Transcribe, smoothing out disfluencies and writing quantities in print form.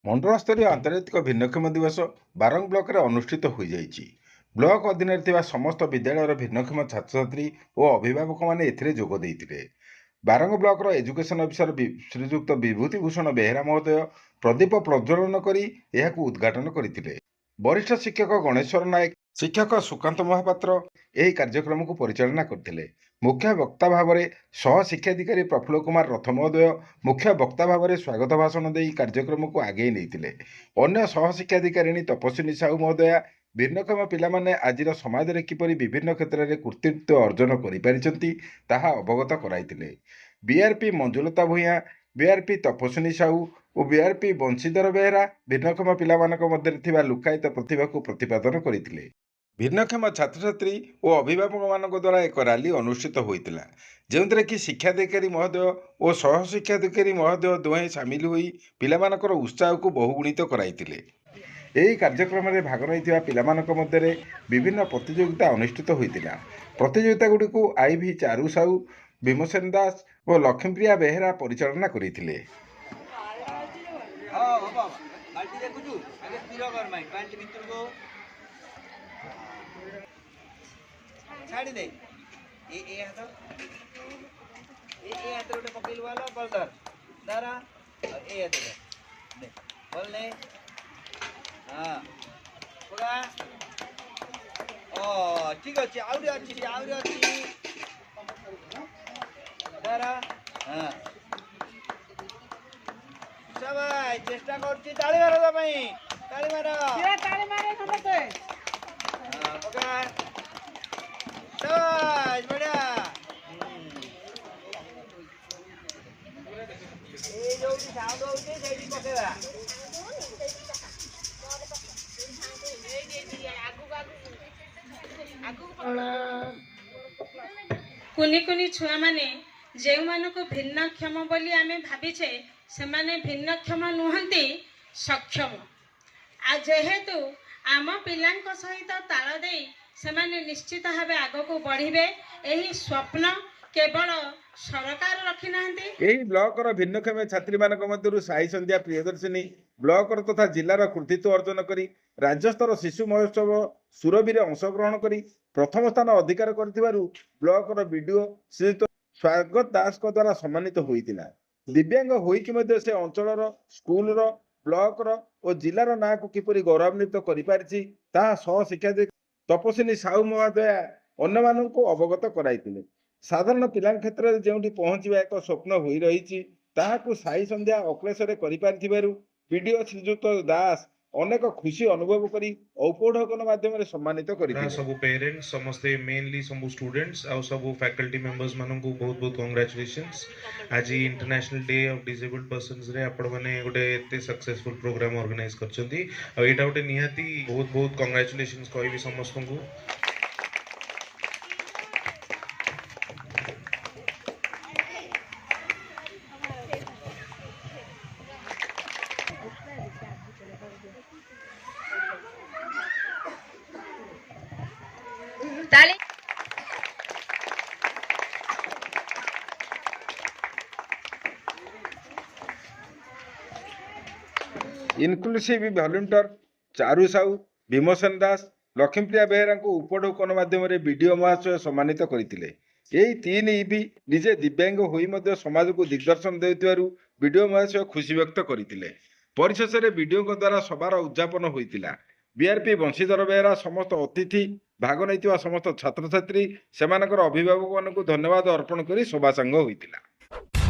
ମଣ୍ଡଳସ୍ତରୀୟ ଆନ୍ତର୍ଜାତିକ ଭିନ୍ନକ୍ଷମ ଦିବସ ବାରଙ୍ଗ ବ୍ଲକରେ ଅନୁଷ୍ଠିତ ହୋଇଯାଇଛି। ବ୍ଲକ ଅଧୀନରେ ଥିବା ସମସ୍ତ ବିଦ୍ୟାଳୟର ଭିନ୍ନକ୍ଷମ ଛାତ୍ରଛାତ୍ରୀ ଓ ଅଭିଭାବକମାନେ ଏଥିରେ ଯୋଗ ଦେଇଥିଲେ। ବାରଙ୍ଗ ବ୍ଲକର ଏଜୁକେସନ ଅଫିସର ଶ୍ରୀଯୁକ୍ତ ବିଭୂତି ଭୂଷଣ ବେହେରା ମହୋଦୟ ପ୍ରଦୀପ ପ୍ରଜ୍ୱଳନ କରି ଏହାକୁ ଉଦ୍ଘାଟନ କରିଥିଲେ। ବରିଷ୍ଠ ଶିକ୍ଷକ ଗଣେଶ୍ୱର ନାୟକ, ଶିକ୍ଷକ ସୁକାନ୍ତ ମହାପାତ୍ର ଏହି କାର୍ଯ୍ୟକ୍ରମକୁ ପରିଚାଳନା କରିଥିଲେ। ମୁଖ୍ୟ ବକ୍ତା ଭାବରେ ସହ ଶିକ୍ଷାଧିକାରୀ ପ୍ରଫୁଲ୍ଲ କୁମାର ରଥ ମହୋଦୟ ମୁଖ୍ୟ ବକ୍ତା ଭାବରେ ସ୍ୱାଗତ ଭାଷଣ ଦେଇ କାର୍ଯ୍ୟକ୍ରମକୁ ଆଗେଇ ନେଇଥିଲେ। ଅନ୍ୟ ସହ ଶିକ୍ଷାଧିକାରିଣୀ ତପସ୍ୱିନୀ ସାହୁ ମହୋଦୟା ଭିନ୍ନକ୍ଷମ ପିଲାମାନେ ଆଜିର ସମାଜରେ କିପରି ବିଭିନ୍ନ କ୍ଷେତ୍ରରେ କୃତିତ୍ୱ ଅର୍ଜନ କରିପାରିଛନ୍ତି ତାହା ଅବଗତ କରାଇଥିଲେ। ବିଆର୍ପି ମଞ୍ଜୁଲତା ଭୂୟାଁ, ବିଆର୍ପି ତପସ୍ୱିନୀ ସାହୁ ଓ ବିଆର୍ପି ବଂଶୀଧର ବେହେରା ଭିନ୍ନକ୍ଷମ ପିଲାମାନଙ୍କ ମଧ୍ୟରେ ଥିବା ଲୁକ୍କାୟିତ ପ୍ରତିଭାକୁ ପ୍ରତିପାଦନ କରିଥିଲେ। ଭିନ୍ନକ୍ଷମ ଛାତ୍ରଛାତ୍ରୀ ଓ ଅଭିଭାବକମାନଙ୍କ ଦ୍ୱାରା ଏକ ରାଲି ଅନୁଷ୍ଠିତ ହୋଇଥିଲା, ଯେଉଁଥିରେ କି ଶିକ୍ଷାଧିକାରୀ ମହୋଦୟ ଓ ସହ ଶିକ୍ଷାଧିକାରୀ ମହୋଦୟ ଦୁହେଁ ସାମିଲ ହୋଇ ପିଲାମାନଙ୍କର ଉତ୍ସାହକୁ ବହୁଗୁଣିତ କରାଇଥିଲେ। ଏହି କାର୍ଯ୍ୟକ୍ରମରେ ଭାଗ ନେଇଥିବା ପିଲାମାନଙ୍କ ମଧ୍ୟରେ ବିଭିନ୍ନ ପ୍ରତିଯୋଗିତା ଅନୁଷ୍ଠିତ ହୋଇଥିଲା। ପ୍ରତିଯୋଗିତାଗୁଡ଼ିକୁ ଆଇଭି ଚାରୁ ସାହୁ, ଭୀମସେନ ଦାସ ଓ ଲକ୍ଷ୍ମୀପ୍ରିୟା ବେହେରା ପରିଚାଳନା କରିଥିଲେ। ठीक अच्छे आउरी अच्छी दारा सबाई चेष्टा करछि ताली मारो भाई ताली मारो ताली मारे समझते पका सबाई बढ़िया ए जो साउंड होउते सेठी पकेबा कुनी कुनी छुआ माने जे मानको भिन्नक्षम बोली आमे भाविछे से माने भिन्नक्षम नुहंती सक्षम आ जेहेतु आम पिलांक सहित ताल देई से माने निश्चित भावे आगो को बढ़िबे एही स्वप्न केवल सरकार रखी नाहंती। एही ब्लॉकर भिन्नक्षम छात्री मानक मध्यरु साई संध्या प्रियदर्शिनी ब्लॉकर तथा जिलार कृतित्व अर्जन करी राज्यस्तर शिशु महोत्सव सुरभि अंशग्रहण करी प्रथम स्थान अधिकार करथिबारु ब्लॉकर बीडीओ श्रीयुक्त स्वागत दास को द्वारा सम्मानित होइतिला। दिव्यांग होइकि मध्ये से अंचलर स्कूलर ब्लॉकर और जिलार नाँ को किपरि गौरवान्वित करि पारिछि ताहा सह शिक्षाधिकारी तपस्विनी साहू महोदया अन्य माननकु अवगत कराइतिले। साधारण पिलांक क्षेत्र में जोंठी पहुंचवा एक स्वप्न हो रही ताहाकु साई संध्या अक्लेशरे करि पारिथिबारु बीडीओ श्रीयुक्त दास अनेक खुशी अनुभव करी औपढ़कन माध्यम सम्मानित करिथिले। सब पेरेंट्स समस्ते मेनली सब स्टूडेंट्स आ सब फैकल्टी मेंबर्स माननकु बहुत बहुत कांग्रेचुलेशंस। आज international day of disabled persons रे आपण माने गोटे एते सक्सेसफुल प्रोग्राम ऑर्गेनाइज करछंती आ एटा गोटे निहाती बहुत बहुत कांग्रेचुलेशंस कहबी समस्त को। इनक्लूसिव वॉलंटियर चारू साहू, भीमसेन दास, लक्ष्मीप्रिया बेहेरा को उपढौकन माध्यम बीडीओ महाशय सम्मानित करथिले। एही तीन इबी निजे दिव्यांग होई मध्य समाज को दिग्दर्शन देउतिबारु बीडीओ महाशय खुशी व्यक्त करथिले। परिशेष में बीडीओ द्वारा सभार उद्यापन होइतिला। बीआरपी बंशीधर बेहेरा समस्त अतिथि भाग नैतिवा समस्त छात्र छात्री सेमानकर अभिभावक मानकु धन्यवाद अर्पण करी सभा सांग होइतिला।